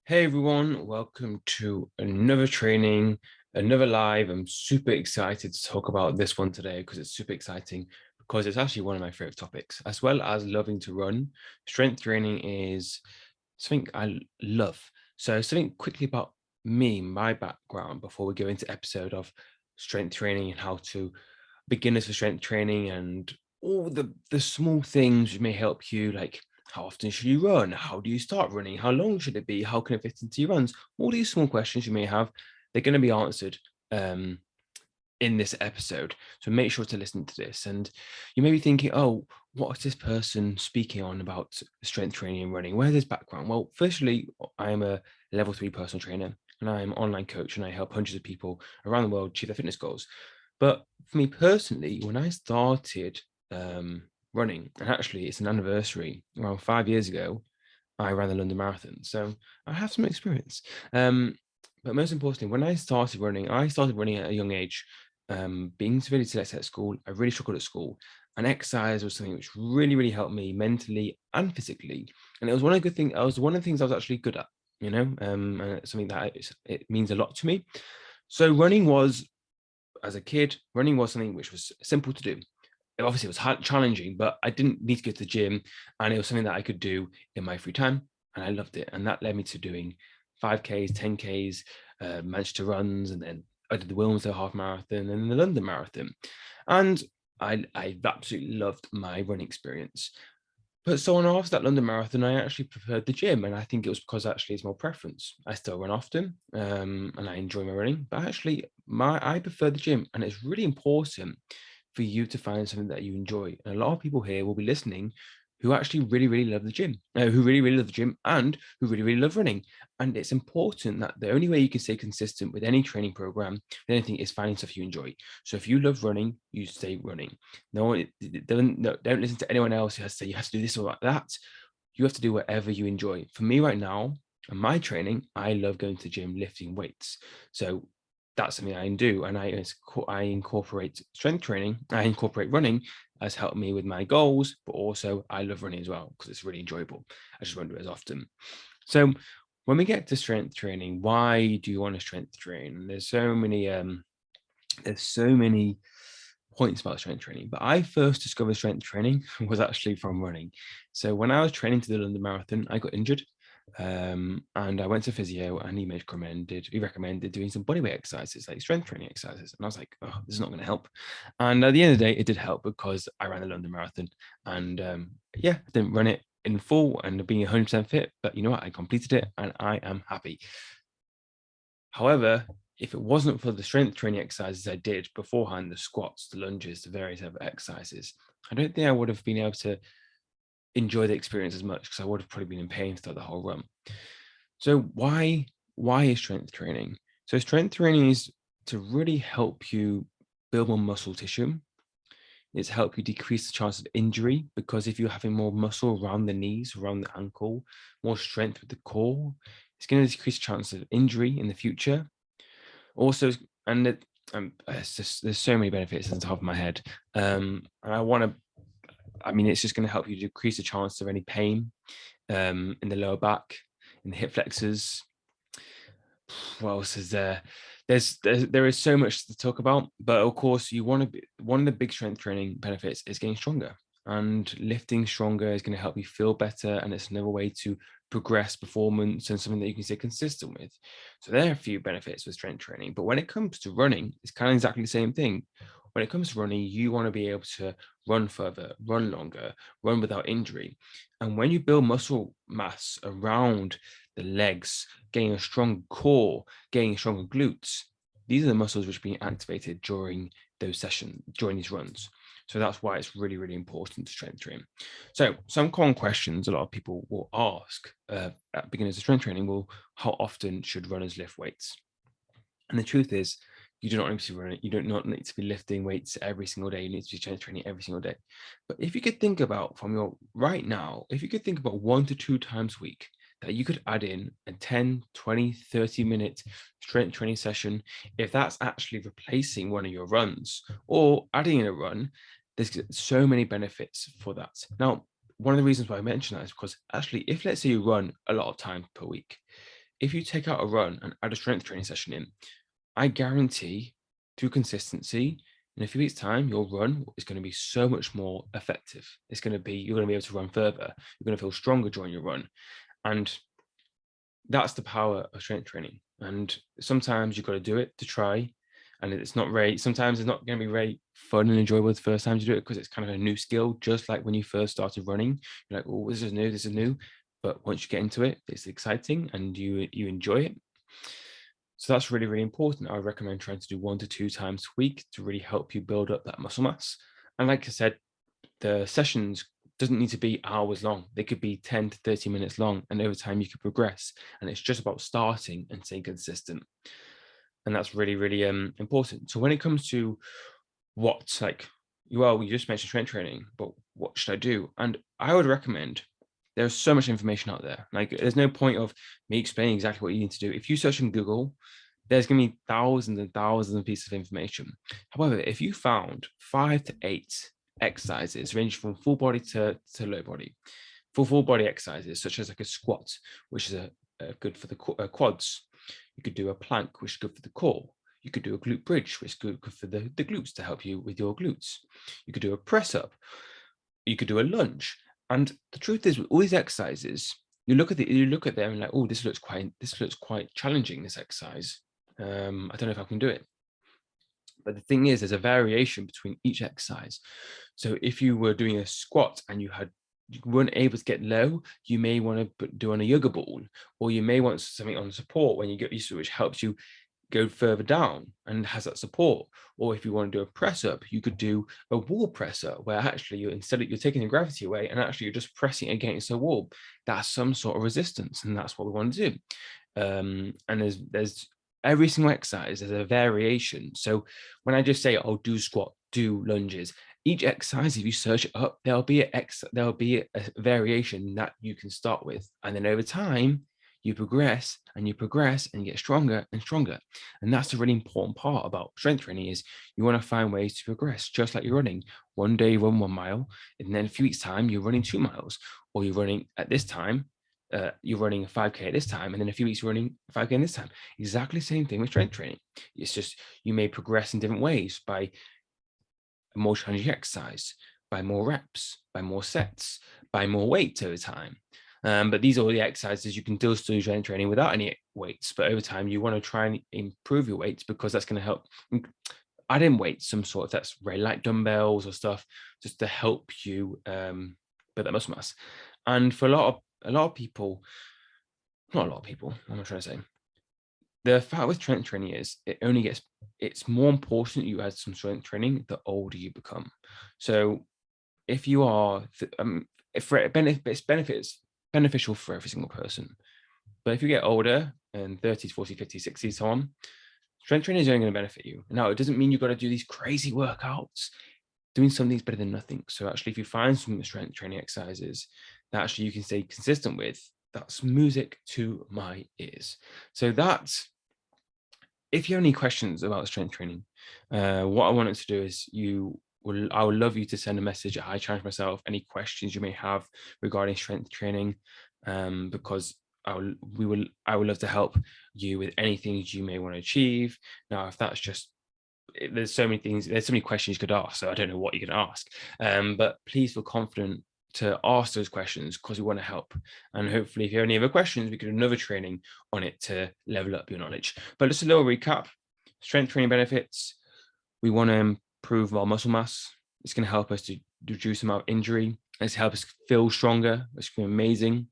Hey everyone, welcome to another training, another live. I'm super excited to talk about this one today because it's super exciting because it's actually one of my favorite topics, as well as loving to run. Strength training is something I love. So something quickly about me, my background, before we go into episode of strength training and how to beginners for strength training and all the small things which may help you, like how often should you run? How do you start running? How long should it be? How can it fit into your runs? All these small questions you may have, they're going to be answered um, in this episode. So make sure to listen to this. And you may be thinking, oh, what is this person speaking on about strength training and running? Where's this background? Well, firstly, I am a level 3 personal trainer and I am an online coach and I help hundreds of people around the world achieve their fitness goals. But for me personally, when I started running, and actually it's an anniversary around 5 years ago, I ran the London Marathon. So I have some experience. But most importantly, when I started running at a young age. Being severely dyslexic at school, I really struggled at school. And exercise was something which really, really helped me mentally and physically. And it was one of the good things, I was one of the things I was actually good at, and it's something that it means a lot to me. So as a kid, running was something which was simple to do. Obviously, it was challenging, but I didn't need to go to the gym, and it was something that I could do in my free time, and I loved it. And that led me to doing 5Ks, 10Ks, Manchester runs, and then I did the Wilmslow half marathon and the London marathon, and I absolutely loved my running experience. But so on after that London marathon, I actually preferred the gym, and I think it was because actually it's my preference. I still run often, and I enjoy my running, but actually I prefer the gym, and it's really important for you to find something that you enjoy. And a lot of people here will be listening who actually really, really love the gym, who really, really love the gym, and who really, really love running. And it's important that the only way you can stay consistent with any training program, with anything, is finding stuff you enjoy. So if you love running, you stay running. Don't listen to anyone else who has to say you have to do this or like that. You have to do whatever you enjoy. For me right now, and my training, I love going to the gym, lifting weights. So that's something I do, and I incorporate strength training. I incorporate running has helped me with my goals, but also I love running as well because it's really enjoyable. I just won't do it as often. So when we get to strength training, why do you want to strength train? There's so many points about strength training, but I first discovered strength training was actually from running. So when I was training to the London Marathon, I got injured, and I went to physio, and he recommended doing some bodyweight exercises, like strength training exercises, and I was like, oh, this is not going to help. And at the end of the day, it did help because I ran the London Marathon, and yeah, I didn't run it in full and being 100% fit, but you know what, I completed it, and I am happy. However, if it wasn't for the strength training exercises I did beforehand, the squats, the lunges, the various other exercises, I don't think I would have been able to enjoy the experience as much because I would have probably been in pain throughout the whole run. So why is strength training? So strength training is to really help you build more muscle tissue. It's help you decrease the chance of injury because if you're having more muscle around the knees, around the ankle, more strength with the core, it's going to decrease the chance of injury in the future. Also, and it's just there's so many benefits on the top of my head. And I mean, it's just going to help you decrease the chance of any pain in the lower back, in the hip flexors. What else is there? There is so much to talk about, but of course, you want to be one of the big strength training benefits is getting stronger, and lifting stronger is going to help you feel better, and it's another way to progress performance and something that you can stay consistent with. So there are a few benefits with strength training, but when it comes to running, it's kind of exactly the same thing. When it comes to running, you want to be able to run further, run longer, run without injury. And when you build muscle mass around the legs, getting a strong core, getting stronger glutes, these are the muscles which are being activated during those sessions, during these runs. So that's why it's really, really important to strength train. So some common questions a lot of people will ask at beginners of strength training will, how often should runners lift weights? And the truth is, you do not need to be running. You do not need to be lifting weights every single day. You need to be strength training every single day. But if you could think about from your right now, if you could think about 1 to 2 times a week that you could add in a 10, 20, 30-minute strength training session, if that's actually replacing one of your runs or adding in a run, there's so many benefits for that. Now, one of the reasons why I mention that is because actually, if let's say you run a lot of time per week, if you take out a run and add a strength training session in, I guarantee through consistency, in a few weeks' time, your run is going to be so much more effective. You're going to be able to run further. You're going to feel stronger during your run. And that's the power of strength training. And sometimes you've got to do it to try. And it's not very, sometimes it's not going to be very fun and enjoyable the first time you do it because it's kind of a new skill, just like when you first started running. You're like, oh, this is new. But once you get into it, it's exciting and you enjoy it. So that's really, really important. I would recommend trying to do 1 to 2 times a week to really help you build up that muscle mass. And like I said, the sessions doesn't need to be hours long. They could be 10 to 30 minutes long, and over time you could progress. And it's just about starting and staying consistent. And that's really, really important. So when it comes to what, like, well, you just mentioned strength training, but what should I do? And I would recommend, there's so much information out there. Like, there's no point of me explaining exactly what you need to do. If you search in Google, there's going to be thousands and thousands of pieces of information. However, if you found 5 to 8 exercises ranging from full body to low body, for full body exercises such as like a squat, which is good for the quads. You could do a plank, which is good for the core. You could do a glute bridge, which is good for the glutes to help you with your glutes. You could do a press up. You could do a lunge. And the truth is, with all these exercises, you look at them and like, oh, this looks quite challenging, this exercise. I don't know if I can do it. But the thing is, there's a variation between each exercise. So if you were doing a squat and you weren't able to get low, you may want to do on a yoga ball, or you may want something on support when you get used to it, which helps you go further down and has that support. Or if you want to do a press up, you could do a wall press up where actually you're taking the gravity away and actually you're just pressing against a wall. That's some sort of resistance, and that's what we want to do. And there's every single exercise, there's a variation. So when I just say, oh, do squat, do lunges, each exercise, if you search it up, there'll be a variation that you can start with. And then over time, you progress and you get stronger and stronger. And that's a really important part about strength training is you want to find ways to progress, just like you're running. One day you run 1 mile, and then a few weeks' time, you're running 2 miles, or you're running at this time, you're running a 5K at this time, and then a few weeks you're running 5K in this time. Exactly the same thing with strength training. It's just you may progress in different ways by more challenging exercise, by more reps, by more sets, by more weight over time. But these are all the exercises you can still do strength training without any weights. But over time, you want to try and improve your weights because that's going to help add in weights, some sort of that's very light dumbbells or stuff, just to help you build that muscle mass. And for a lot of people, not a lot of people, what am I trying to say? The fact with strength training is it's more important you add some strength training the older you become. So if you are, it's beneficial for every single person. But if you get older and 30s, 40s, 50s, 60s, so on, strength training is only going to benefit you. Now, it doesn't mean you've got to do these crazy workouts. Doing something is better than nothing. So actually, if you find some strength training exercises that actually you can stay consistent with, that's music to my ears. So that's, if you have any questions about strength training, what I wanted to do is I would love you to send a message at I Challenge Myself, any questions you may have regarding strength training, because I would love to help you with anything you may want to achieve. Now, if that's just, there's so many questions you could ask, so I don't know what you can ask. But please feel confident to ask those questions because we want to help. And hopefully, if you have any other questions, we could do another training on it to level up your knowledge. But just a little recap: strength training benefits. We want to improve our muscle mass. It's going to help us to reduce the amount of injury. It's help us feel stronger. It's going to be amazing.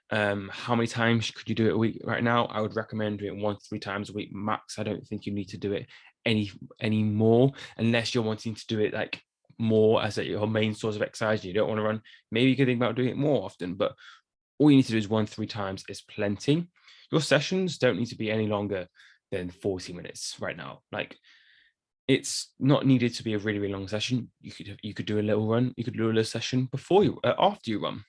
How many times could you do it a week? Right now, I would recommend doing it 1 to 3 times a week max. I don't think you need to do it any more unless you're wanting to do it like more as your main source of exercise and you don't want to run. Maybe you could think about doing it more often, but all you need to do is 1 to 3 times is plenty. Your sessions don't need to be any longer than 40 minutes right now. Like, it's not needed to be a really, really long session. You could do a little run. You could do a little session before you after you run.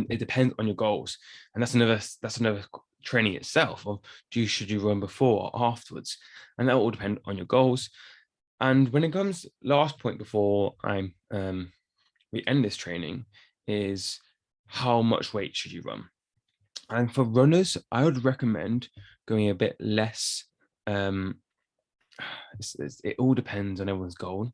It depends on your goals, and that's another training itself of should you run before or afterwards, and that will all depend on your goals. And when it comes, last point before we end this training is how much weight should you run? And for runners, I would recommend going a bit less. Um, it all depends on everyone's goal.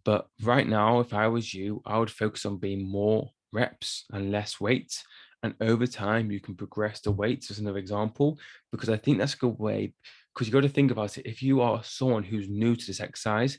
But right now, if I was you, I would focus on being more reps and less weights. And over time, you can progress the weights as another example, because I think that's a good way. Because you got to think about it. If you are someone who's new to this exercise,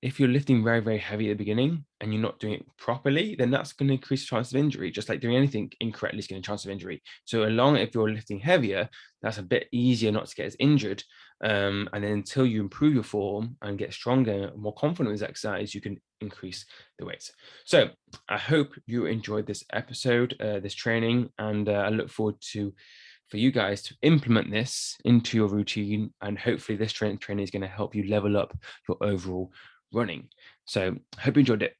if you're lifting very, very heavy at the beginning and you're not doing it properly, then that's going to increase the chance of injury. Just like doing anything incorrectly is going to chance of injury. So along, if you're lifting heavier, that's a bit easier not to get as injured. And then until you improve your form and get stronger, more confident with this exercise, you can increase the weights. So I hope you enjoyed this episode, this training, and I look forward to for you guys to implement this into your routine. And hopefully this training is going to help you level up your overall running. So I hope you enjoyed it.